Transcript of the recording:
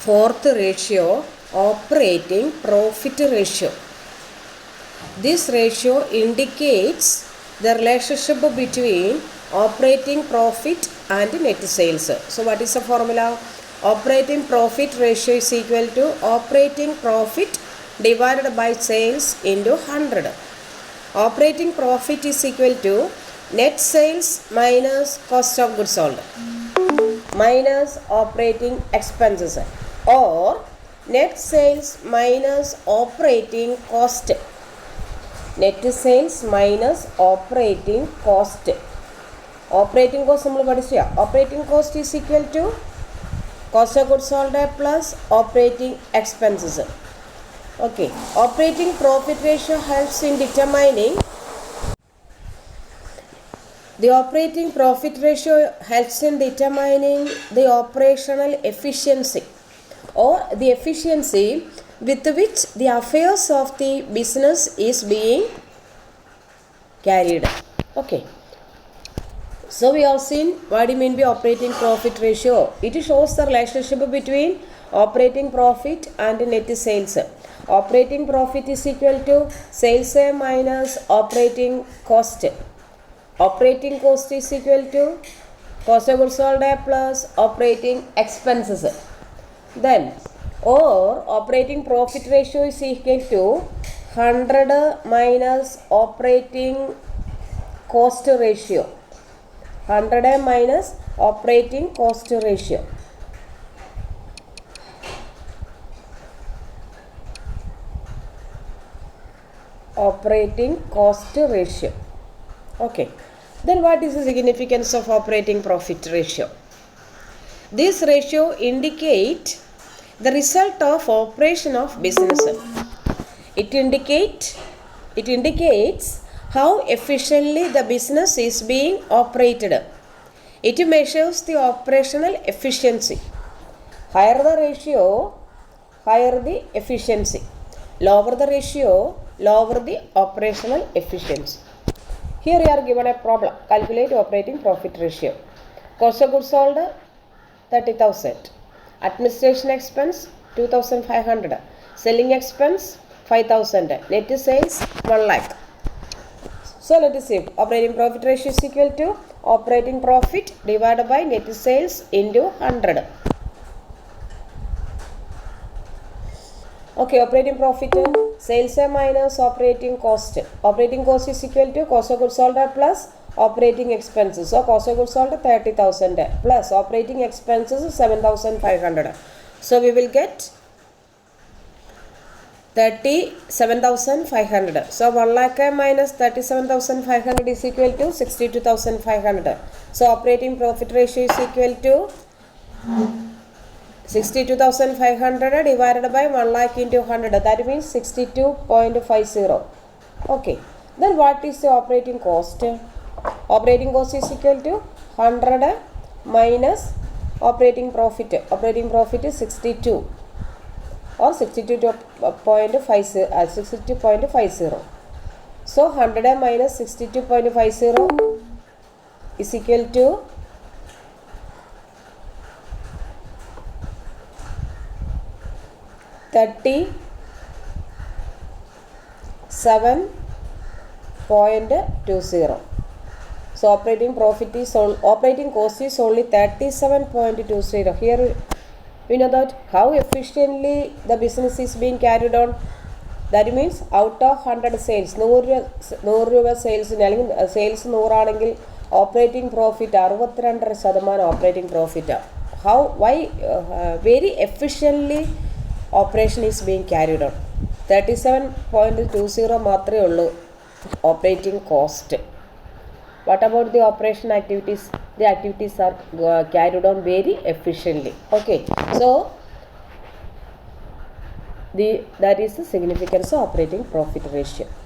Fourth ratio, operating profit ratio. This ratio indicates the relationship between operating profit and net sales. So what is the formula? Operating profit ratio is equal to operating profit divided by sales into 100. Operating profit is equal to net sales minus cost of goods sold minus operating expenses, or net sales minus operating cost. Net sales minus operating cost. Operating cost നമ്മൾ പഠിച്ച operating cost is equal to cost of goods sold plus operating expenses. Okay, operating profit ratio helps in determining the operating profit ratio helps in determining the operational efficiency or the efficiency with which the affairs of the business is being carried. Okay, so we have seen what do you mean by operating profit ratio. It shows the relationship between operating profit and net sales. Operating profit is equal to sales minus operating cost. Operating cost is equal to cost of goods sold plus operating expenses. Then, or operating profit ratio is equal to 100 minus operating cost ratio. 100 minus operating cost ratio. Operating cost ratio. Okay. Then what is the significance of operating profit ratio? This ratio indicates the result of operation of business. It indicates how efficiently the business is being operated. It measures the operational efficiency. Higher the ratio, higher the efficiency. Lower the ratio, lower the operational efficiency. Here we are given a problem. Calculate operating profit ratio. Cost of goods sold 30,000. Administration expense 2,500. Selling expense 5,000. Net sales 1 lakh. So let us see. Operating profit ratio is equal to operating profit divided by net sales into 100. Okay, operating profit, sales minus operating cost. Operating cost is equal to cost of goods sold plus operating expenses. So cost of goods sold 30,000 plus operating expenses 7,500. So we will get 37,500. So 1 lakh minus 37,500 is equal to 62,500. So operating profit ratio is equal to 62,500 divided by 1 lakh into 100. That means 62.50. Okay. Then what is the operating cost? Operating cost is equal to 100 minus operating profit. Operating profit is 62 or 62.50. So 100 minus 62.50 is equal to 37.20. So operating cost is only 37.20. Here we know that how efficiently the business is being carried on. That means out of 100 sales, 100 രൂപ സെയിൽസിന് അല്ലെങ്കിൽ sales 100 ആണെങ്കിൽ operating profit 62% operating profit. Why very efficiently operation is being carried on. 37.20 മാത്രമേ ഉള്ളൂ operating cost. What about the operation activities? The activities are carried on very efficiently. Okay, so that is the significance of operating profit ratio.